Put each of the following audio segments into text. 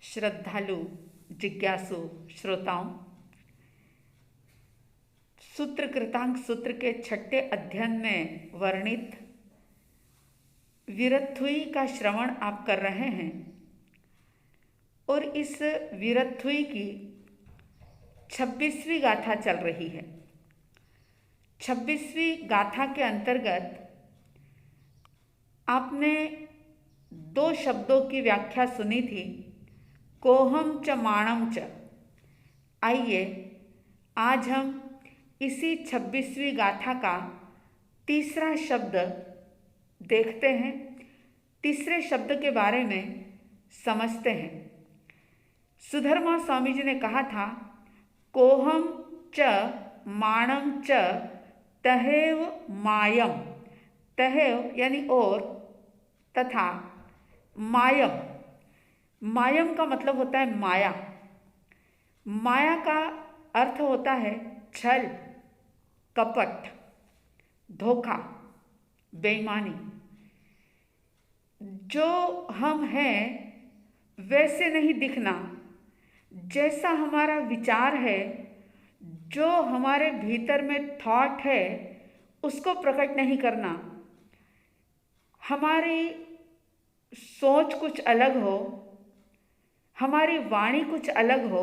श्रद्धालु जिज्ञासु श्रोताओं, सूत्र कृतांक सूत्र के छठे अध्ययन में वर्णित वीरत्थुई का श्रवण आप कर रहे हैं और इस वीरत्थुई की 26वीं गाथा चल रही है। 26वीं गाथा के अंतर्गत आपने दो शब्दों की व्याख्या सुनी थी, कोहम च माणम च। आइए आज हम इसी 26वीं गाथा का तीसरा शब्द देखते हैं, तीसरे शब्द के बारे में समझते हैं। सुधर्मा स्वामी जी ने कहा था, कोहम च माणम च तहेव मायम। तहेव यानी और, तथा मायम, मायम का मतलब होता है माया। माया का अर्थ होता है छल, कपट, धोखा, बेईमानी। जो हम हैं वैसे नहीं दिखना, जैसा हमारा विचार है, जो हमारे भीतर में थॉट है, उसको प्रकट नहीं करना। हमारी सोच कुछ अलग हो, हमारी वाणी कुछ अलग हो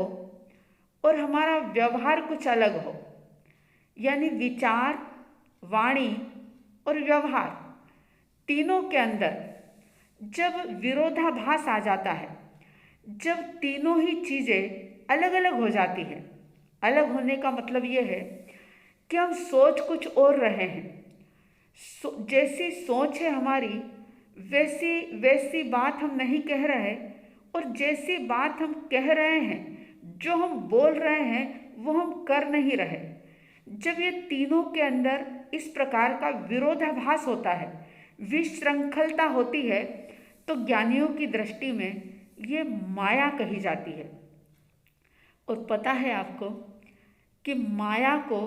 और हमारा व्यवहार कुछ अलग हो। यानी विचार, वाणी और व्यवहार तीनों के अंदर जब विरोधाभास आ जाता है, जब तीनों ही चीज़ें अलग अलग हो जाती हैं। अलग होने का मतलब ये है कि हम सोच कुछ और रहे हैं, जैसी सोच है हमारी वैसी वैसी बात हम नहीं कह रहे, और जैसी बात हम कह रहे हैं, जो हम बोल रहे हैं, वो हम कर नहीं रहे। जब ये तीनों के अंदर इस प्रकार का विरोधाभास होता है, विशृंखलता होती है, तो ज्ञानियों की दृष्टि में ये माया कही जाती है। और पता है आपको कि माया को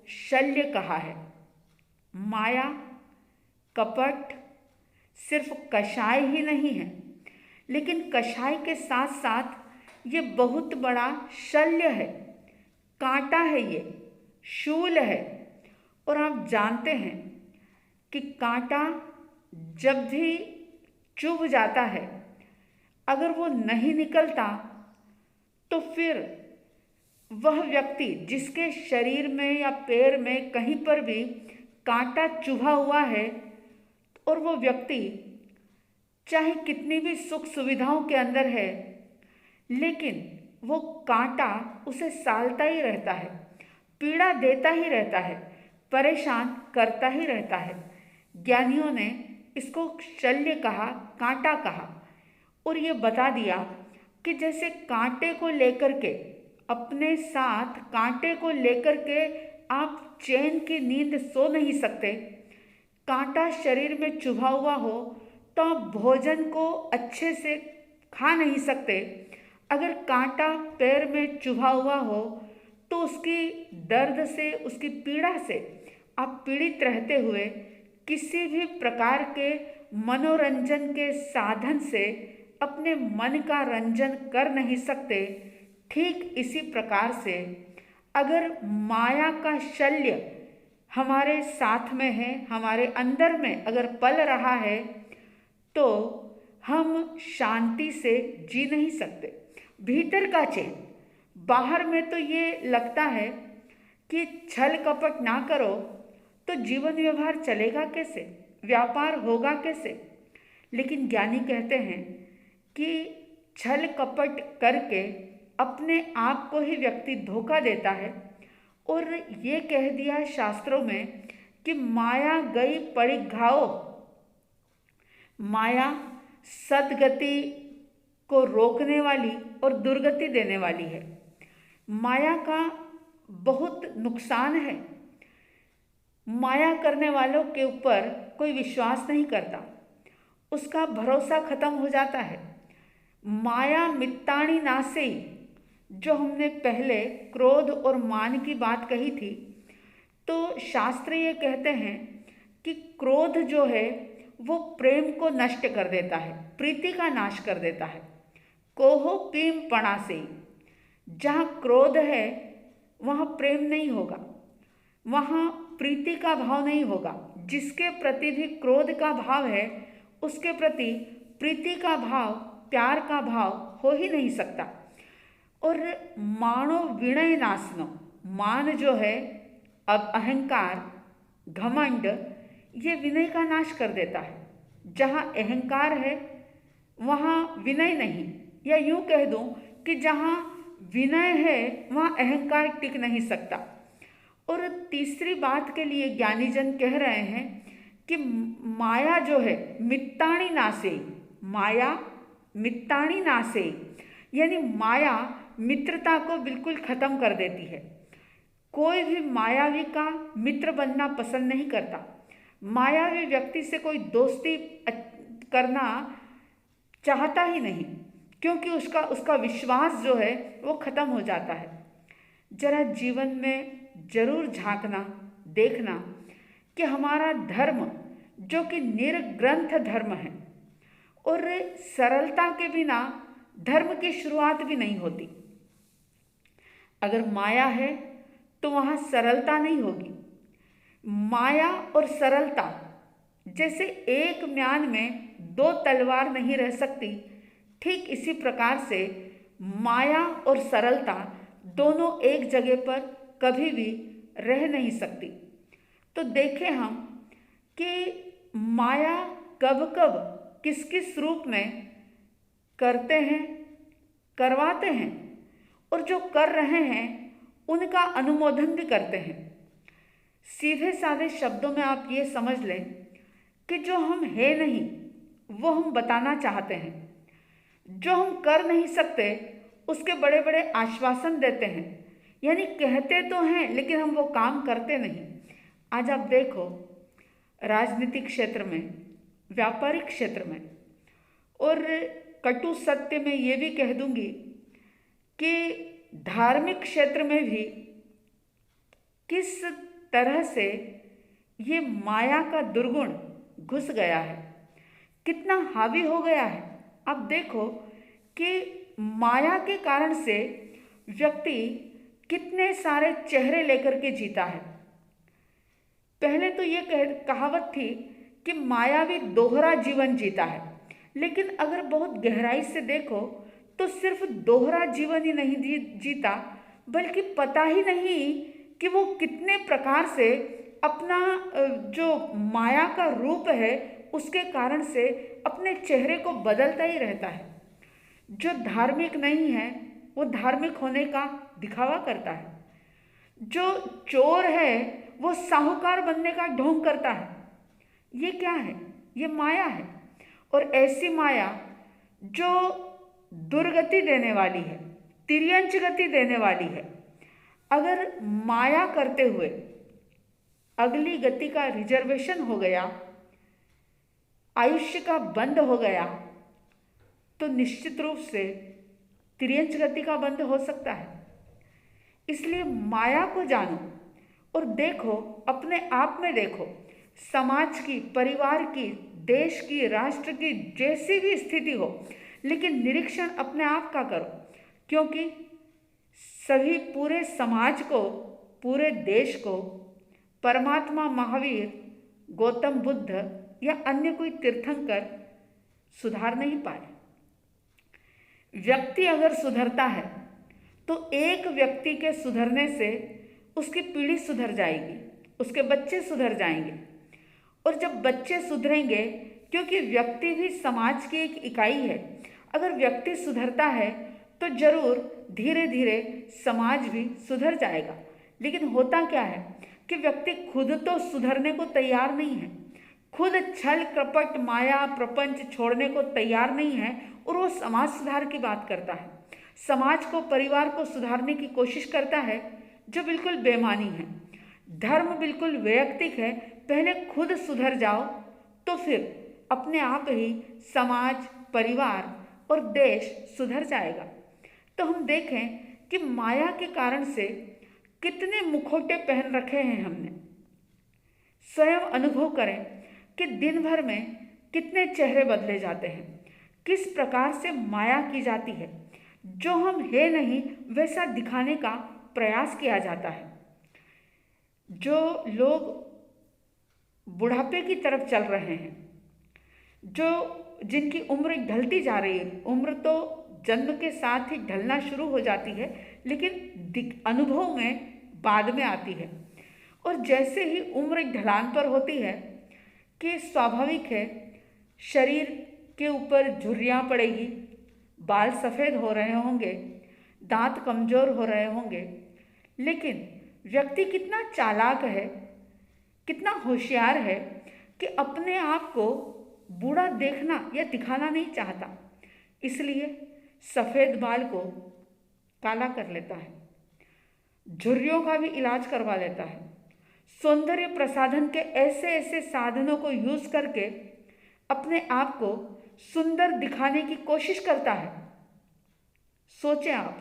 शल्य कहा है। माया, कपट सिर्फ कषाय ही नहीं है, लेकिन कषाय के साथ साथ ये बहुत बड़ा शल्य है, कांटा है, ये शूल है। और आप जानते हैं कि कांटा जब भी चुभ जाता है, अगर वो नहीं निकलता तो फिर वह व्यक्ति जिसके शरीर में या पैर में कहीं पर भी कांटा चुभा हुआ है, और वो व्यक्ति चाहे कितनी भी सुख सुविधाओं के अंदर है, लेकिन वो कांटा उसे सालता ही रहता है, पीड़ा देता ही रहता है, परेशान करता ही रहता है। ज्ञानियों ने इसको शल्य कहा, कांटा कहा, और ये बता दिया कि जैसे कांटे को लेकर के, अपने साथ कांटे को लेकर के आप चैन की नींद सो नहीं सकते। कांटा शरीर में चुभा हुआ हो तो आप भोजन को अच्छे से खा नहीं सकते। अगर कांटा पैर में चुभा हुआ हो तो उसकी दर्द से, उसकी पीड़ा से आप पीड़ित रहते हुए किसी भी प्रकार के मनोरंजन के साधन से अपने मन का रंजन कर नहीं सकते। ठीक इसी प्रकार से अगर माया का शल्य हमारे साथ में है, हमारे अंदर में अगर पल रहा है, तो हम शांति से जी नहीं सकते। भीतर का चैन, बाहर में तो ये लगता है कि छल कपट ना करो तो जीवन व्यवहार चलेगा कैसे, व्यापार होगा कैसे। लेकिन ज्ञानी कहते हैं कि छल कपट करके अपने आप को ही व्यक्ति धोखा देता है। और ये कह दिया शास्त्रों में कि माया गई पड़ी घाव। माया सद्गति को रोकने वाली और दुर्गति देने वाली है। माया का बहुत नुकसान है। माया करने वालों के ऊपर कोई विश्वास नहीं करता, उसका भरोसा खत्म हो जाता है। माया मित्ताणी नासे, जो हमने पहले क्रोध और मान की बात कही थी, तो शास्त्र ये कहते हैं कि क्रोध जो है वो प्रेम को नष्ट कर देता है, प्रीति का नाश कर देता है। कोहो पीम पणासे। जहाँ क्रोध है वहाँ प्रेम नहीं होगा, वहाँ प्रीति का भाव नहीं होगा। जिसके प्रति भी क्रोध का भाव है उसके प्रति प्रीति का भाव, प्यार का भाव हो ही नहीं सकता। और मानो विनय नासनो, मान जो है, अब अहंकार, घमंड, ये विनय का नाश कर देता है। जहाँ अहंकार है वहाँ विनय नहीं, या यूँ कह दूँ कि जहाँ विनय है वहाँ अहंकार टिक नहीं सकता। और तीसरी बात के लिए ज्ञानीजन कह रहे हैं कि माया जो है मित्ताणी नासे, माया मित्ताणी नासे, यानी माया मित्रता को बिल्कुल खत्म कर देती है। कोई भी मायावी का मित्र बनना पसंद नहीं करता। मायावी व्यक्ति से कोई दोस्ती करना चाहता ही नहीं, क्योंकि उसका विश्वास जो है वो खत्म हो जाता है। जरा जीवन में जरूर झांकना, देखना कि हमारा धर्म जो कि निर्ग्रंथ धर्म है, और सरलता के बिना धर्म की शुरुआत भी नहीं होती। अगर माया है तो वहाँ सरलता नहीं होगी। माया और सरलता जैसे एक म्यान में दो तलवार नहीं रह सकती, ठीक इसी प्रकार से माया और सरलता दोनों एक जगह पर कभी भी रह नहीं सकती। तो देखें हम कि माया कब कब किस किस रूप में करते हैं, करवाते हैं, और जो कर रहे हैं उनका अनुमोदन भी करते हैं। सीधे साधे शब्दों में आप ये समझ लें कि जो हम है नहीं वो हम बताना चाहते हैं, जो हम कर नहीं सकते उसके बड़े बड़े आश्वासन देते हैं, यानी कहते तो हैं लेकिन हम वो काम करते नहीं। आज आप देखो राजनीतिक क्षेत्र में, व्यापारिक क्षेत्र में, और कटु सत्य में ये भी कह दूंगी कि धार्मिक क्षेत्र में भी किस तरह से ये माया का दुर्गुण घुस गया है, कितना हावी हो गया है। अब देखो कि माया के कारण से व्यक्ति कितने सारे चेहरे लेकर के जीता है। पहले तो ये कहावत थी कि मायावी दोहरा जीवन जीता है, लेकिन अगर बहुत गहराई से देखो तो सिर्फ दोहरा जीवन ही नहीं जीता, बल्कि पता ही नहीं कि वो कितने प्रकार से अपना जो माया का रूप है उसके कारण से अपने चेहरे को बदलता ही रहता है। जो धार्मिक नहीं है वो धार्मिक होने का दिखावा करता है। जो चोर है वो साहूकार बनने का ढोंग करता है। ये क्या है? ये माया है। और ऐसी माया जो दुर्गति देने वाली है, तिर्यंच गति देने वाली है। अगर माया करते हुए अगली गति का रिजर्वेशन हो गया, आयुष्य का बंद हो गया, तो निश्चित रूप से तिर्यंच गति का बंद हो सकता है। इसलिए माया को जानो और देखो, अपने आप में देखो, समाज की, परिवार की, देश की, राष्ट्र की जैसी भी स्थिति हो, लेकिन निरीक्षण अपने आप का करो, क्योंकि सभी पूरे समाज को, पूरे देश को परमात्मा महावीर, गौतम बुद्ध या अन्य कोई तीर्थंकर सुधार नहीं पाए। व्यक्ति अगर सुधरता है तो एक व्यक्ति के सुधरने से उसकी पीढ़ी सुधर जाएगी, उसके बच्चे सुधर जाएंगे। और जब बच्चे सुधरेंगे, क्योंकि व्यक्ति भी समाज की एक इकाई है, अगर व्यक्ति सुधरता है तो जरूर धीरे धीरे समाज भी सुधर जाएगा। लेकिन होता क्या है कि व्यक्ति खुद तो सुधरने को तैयार नहीं है, खुद छल कपट माया प्रपंच छोड़ने को तैयार नहीं है, और वो समाज सुधार की बात करता है, समाज को, परिवार को सुधारने की कोशिश करता है, जो बिल्कुल बेमानी है। धर्म बिल्कुल वैयक्तिक है। पहले खुद सुधर जाओ तो फिर अपने आप ही समाज, परिवार और देश सुधर जाएगा। तो हम देखें कि माया के कारण से कितने मुखौटे पहन रखे हैं हमने। स्वयं अनुभव करें कि दिन भर में कितने चेहरे बदले जाते हैं, किस प्रकार से माया की जाती है। जो हम है नहीं वैसा दिखाने का प्रयास किया जाता है। जो लोग बुढ़ापे की तरफ चल रहे हैं, जो जिनकी उम्र ढलती जा रही है, उम्र तो जन्म के साथ ही ढलना शुरू हो जाती है, लेकिन अनुभव में बाद में आती है। और जैसे ही उम्र ढलान पर होती है कि स्वाभाविक है शरीर के ऊपर झुर्रियाँ पड़ेगी, बाल सफ़ेद हो रहे होंगे, दांत कमज़ोर हो रहे होंगे, लेकिन व्यक्ति कितना चालाक है, कितना होशियार है कि अपने आप को बूढ़ा देखना या दिखाना नहीं चाहता, इसलिए सफ़ेद बाल को काला कर लेता है, झुर्रियों का भी इलाज करवा लेता है, सौंदर्य प्रसाधन के ऐसे ऐसे साधनों को यूज़ करके अपने आप को सुंदर दिखाने की कोशिश करता है। सोचें आप,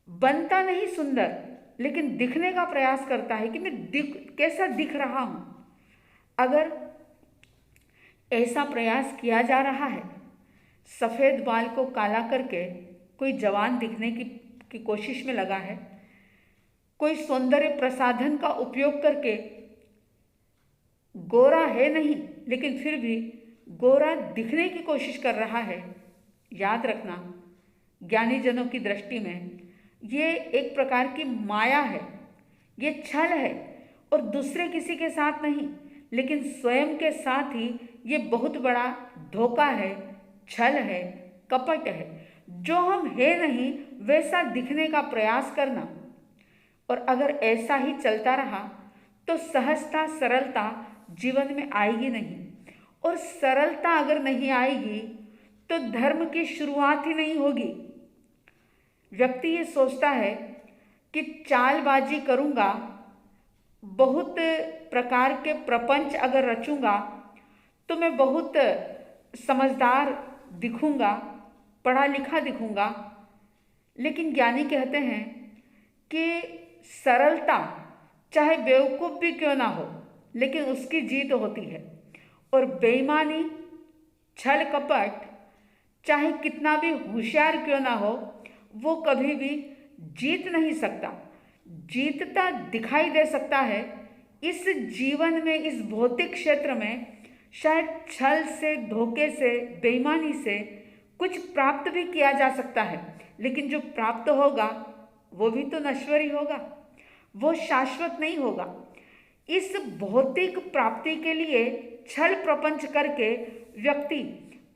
बनता नहीं सुंदर, लेकिन दिखने का प्रयास करता है कि मैं कैसा दिख रहा हूँ। अगर ऐसा प्रयास किया जा रहा है, सफ़ेद बाल को काला करके कोई जवान दिखने की कोशिश में लगा है, कोई सौंदर्य प्रसाधन का उपयोग करके गोरा है नहीं लेकिन फिर भी गोरा दिखने की कोशिश कर रहा है, याद रखना ज्ञानी जनों की दृष्टि में ये एक प्रकार की माया है, ये छल है, और दूसरे किसी के साथ नहीं लेकिन स्वयं के साथ ही ये बहुत बड़ा धोखा है, छल है, कपट है। जो हम है नहीं वैसा दिखने का प्रयास करना, और अगर ऐसा ही चलता रहा तो सहजता सरलता जीवन में आएगी नहीं, और सरलता अगर नहीं आएगी तो धर्म की शुरुआत ही नहीं होगी। व्यक्ति ये सोचता है कि चालबाजी करूँगा, बहुत प्रकार के प्रपंच अगर रचूँगा तो मैं बहुत समझदार दिखूँगा, पढ़ा लिखा दिखूँगा, लेकिन ज्ञानी कहते हैं कि सरलता चाहे बेवकूफ़ भी क्यों ना हो लेकिन उसकी जीत होती है, और बेईमानी छल कपट चाहे कितना भी होशियार क्यों ना हो वो कभी भी जीत नहीं सकता। जीतता दिखाई दे सकता है इस जीवन में, इस भौतिक क्षेत्र में शायद छल से, धोखे से, बेईमानी से कुछ प्राप्त भी किया जा सकता है, लेकिन जो प्राप्त होगा वो भी तो नश्वर ही होगा, वो शाश्वत नहीं होगा। इस भौतिक प्राप्ति के लिए छल प्रपंच करके व्यक्ति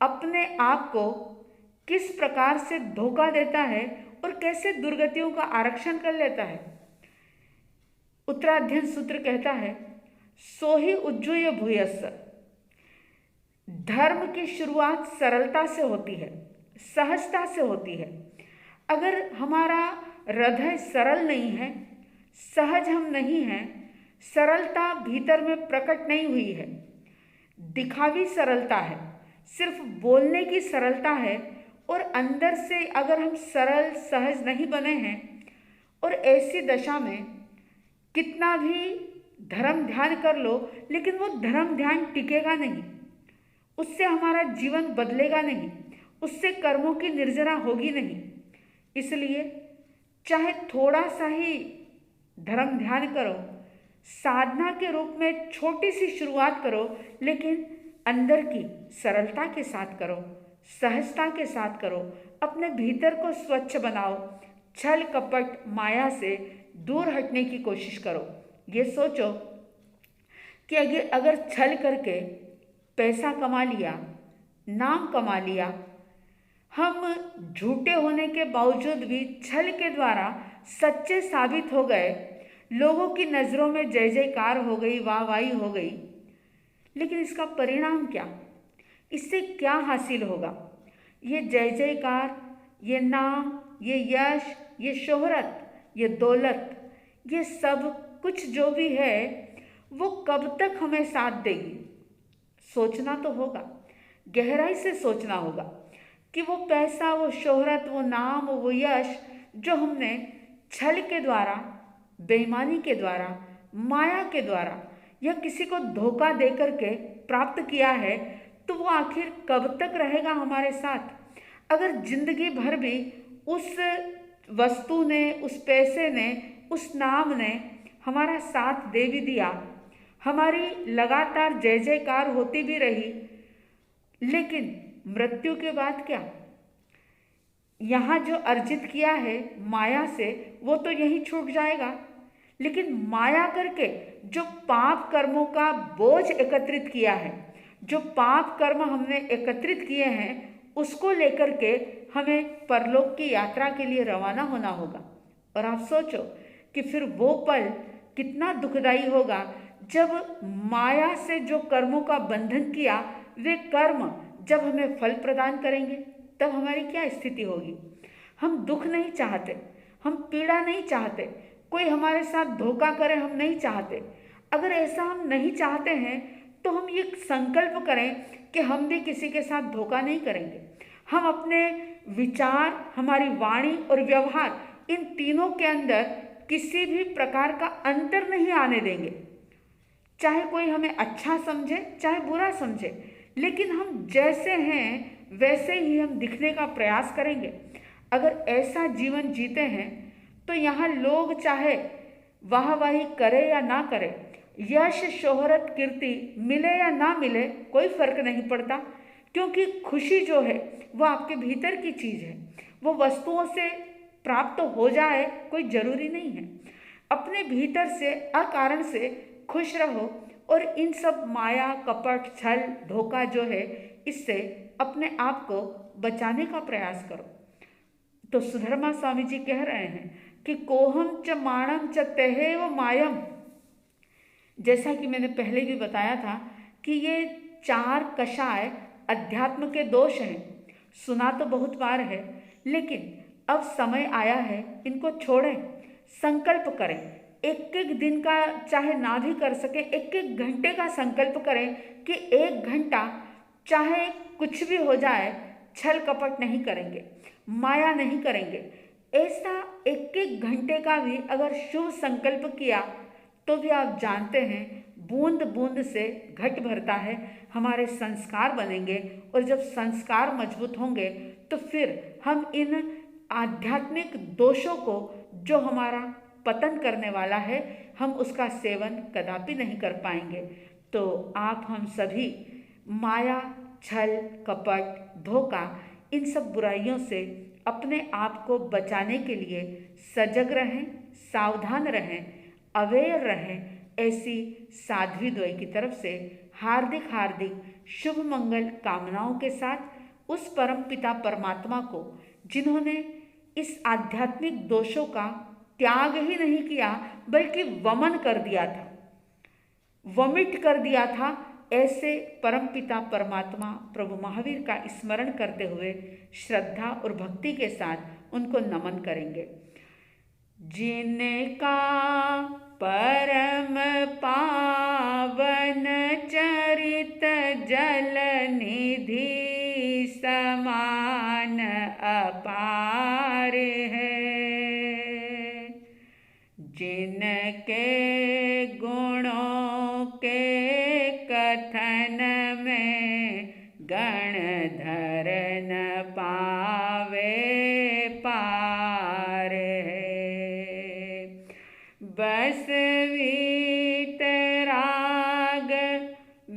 अपने आप को किस प्रकार से धोखा देता है और कैसे दुर्गतियों का आरक्षण कर लेता है। उत्तराध्ययन सूत्र कहता है, सो ही उज्जूय भूयस्स। धर्म की शुरुआत सरलता से होती है, सहजता से होती है। अगर हमारा हृदय सरल नहीं है, सहज हम नहीं हैं, सरलता भीतर में प्रकट नहीं हुई है, दिखावी सरलता है, सिर्फ बोलने की सरलता है, और अंदर से अगर हम सरल सहज नहीं बने हैं, और ऐसी दशा में कितना भी धर्म ध्यान कर लो लेकिन वो धर्म ध्यान टिकेगा नहीं, उससे हमारा जीवन बदलेगा नहीं, उससे कर्मों की निर्जरा होगी नहीं। इसलिए चाहे थोड़ा सा ही धर्म ध्यान करो, साधना के रूप में छोटी सी शुरुआत करो, लेकिन अंदर की सरलता के साथ करो, सहजता के साथ करो, अपने भीतर को स्वच्छ बनाओ, छल कपट माया से दूर हटने की कोशिश करो। ये सोचो कि अगर छल करके पैसा कमा लिया, नाम कमा लिया, हम झूठे होने के बावजूद भी छल के द्वारा सच्चे साबित हो गए, लोगों की नज़रों में जय जयकार हो गई, वाहवाही हो गई, लेकिन इसका परिणाम क्या? इससे क्या हासिल होगा? ये जय जयकार, ये नाम, ये यश, ये शोहरत, ये दौलत, ये सब कुछ जो भी है वो कब तक हमें साथ देगी? सोचना तो होगा, गहराई से सोचना होगा कि वो पैसा, वो शोहरत, वो नाम, वो यश जो हमने छल के द्वारा, बेईमानी के द्वारा, माया के द्वारा या किसी को धोखा दे करके प्राप्त किया है, तो वो आखिर कब तक रहेगा हमारे साथ? अगर जिंदगी भर भी उस वस्तु ने, उस पैसे ने, उस नाम ने हमारा साथ दे भी दिया, हमारी लगातार जय जयकार होती भी रही, लेकिन मृत्यु के बाद क्या? यहाँ जो अर्जित किया है माया से वो तो यहीं छूट जाएगा, लेकिन माया करके जो पाप कर्मों का बोझ एकत्रित किया है, जो पाप कर्म हमने एकत्रित किए हैं, उसको लेकर के हमें परलोक की यात्रा के लिए रवाना होना होगा। और आप सोचो कि फिर वो पल कितना दुखदाई होगा जब माया से जो कर्मों का बंधन किया, वे कर्म जब हमें फल प्रदान करेंगे, तब हमारी क्या स्थिति होगी? हम दुख नहीं चाहते, हम पीड़ा नहीं चाहते, कोई हमारे साथ धोखा करे हम नहीं चाहते। अगर ऐसा हम नहीं चाहते हैं तो हम ये संकल्प करें कि हम भी किसी के साथ धोखा नहीं करेंगे। हम अपने विचार, हमारी वाणी और व्यवहार, इन तीनों के अंदर किसी भी प्रकार का अंतर नहीं आने देंगे। चाहे कोई हमें अच्छा समझे, चाहे बुरा समझे, लेकिन हम जैसे हैं वैसे ही हम दिखने का प्रयास करेंगे। अगर ऐसा जीवन जीते हैं तो यहाँ लोग चाहे वाहवाही करे या ना करे, यश, शोहरत, कीर्ति मिले या ना मिले, कोई फर्क नहीं पड़ता, क्योंकि खुशी जो है वो आपके भीतर की चीज़ है। वो वस्तुओं से प्राप्त हो जाए कोई ज़रूरी नहीं है। अपने भीतर से अकारण से खुश रहो और इन सब माया, कपट, छल, धोखा जो है, इससे अपने आप को बचाने का प्रयास करो। तो सुधर्मा स्वामी जी कह रहे हैं कि कोहम च माणम च तहेव मायम। जैसा कि मैंने पहले भी बताया था कि ये 4 कषाय अध्यात्म के दोष हैं। सुना तो बहुत बार है, लेकिन अब समय आया है इनको छोड़ें, संकल्प करें। एक एक दिन का चाहे ना भी कर सके, एक एक घंटे का संकल्प करें कि 1 घंटा चाहे कुछ भी हो जाए, छल कपट नहीं करेंगे, माया नहीं करेंगे। ऐसा एक एक घंटे का भी अगर शुभ संकल्प किया तो भी आप जानते हैं बूंद बूंद से घट भरता है, हमारे संस्कार बनेंगे। और जब संस्कार मजबूत होंगे तो फिर हम इन आध्यात्मिक दोषों को, जो हमारा पतन करने वाला है, हम उसका सेवन कदापि नहीं कर पाएंगे। तो आप हम सभी माया, छल, कपट, धोखा, इन सब बुराइयों से अपने आप को बचाने के लिए सजग रहें, सावधान रहें, अवेयर रहें। ऐसी साध्वी द्वय की तरफ से हार्दिक हार्दिक शुभ मंगल कामनाओं के साथ उस परम पिता परमात्मा को, जिन्होंने इस आध्यात्मिक दोषों का त्याग ही नहीं किया बल्कि वमन कर दिया था, वमिट कर दिया था, ऐसे परमपिता परमात्मा प्रभु महावीर का स्मरण करते हुए श्रद्धा और भक्ति के साथ उनको नमन करेंगे। जिनका परम पावन चरित जल निधि समान अपार है, जिनके गुणों के कथन में गणधर न पावे पार है। बस वीतराग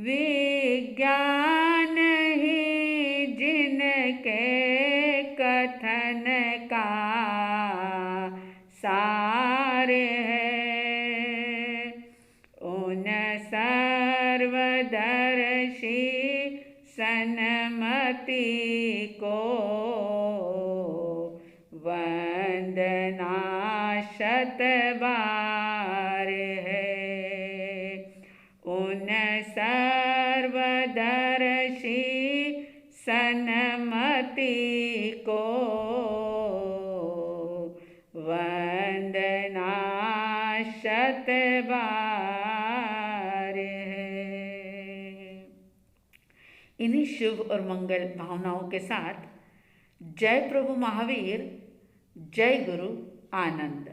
विज्ञान ही जिनके कथन का सार है, उन सर्वदर्शी सन्मति को वंदना शत बार है, उन सर्वदर्शी सन्मति को वंदना शत बार है। इन्हीं शुभ और मंगल भावनाओं के साथ जय प्रभु महावीर, जय गुरु आनंद।